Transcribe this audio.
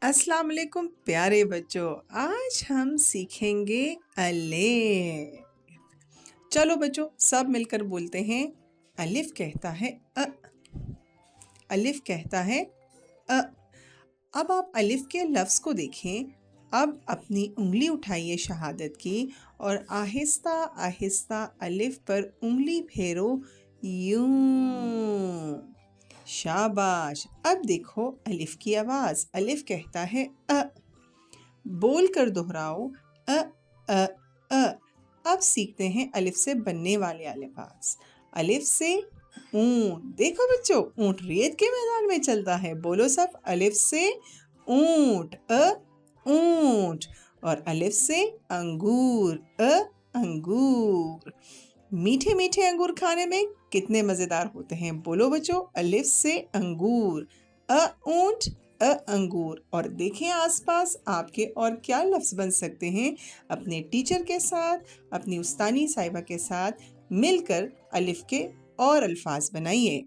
अस्सलाम वालेकुम प्यारे बच्चों। आज हम सीखेंगे अलिफ। चलो बच्चों, सब मिलकर बोलते हैं। अलिफ कहता है अ। अलिफ कहता है अ। अब आप अलिफ के लफ्ज़ को देखें। अब अपनी उंगली उठाइए शहादत की और आहिस्ता आहिस्ता अलिफ पर उंगली फेरो। यूं। शाबाश। अब देखो अलिफ की आवाज़। अलिफ कहता है अ। बोल कर दोहराओ अ अ अ। अब सीखते हैं अलिफ से बनने वाले अल्फाज। अलिफ से ऊंट। देखो बच्चों, ऊंट रेत के मैदान में चलता है। बोलो सब, अलिफ से ऊंट ऊंट। और अलिफ से अंगूर अंगूर। मीठे मीठे अंगूर खाने में कितने मज़ेदार होते हैं। बोलो बच्चों, अलिफ से अंगूर ऊंट अंगूर। और देखें आसपास आपके और क्या लफ्ज़ बन सकते हैं। अपने टीचर के साथ, अपनी उस्तानी साहिबा के साथ मिलकर अलिफ के और अल्फाज बनाइए।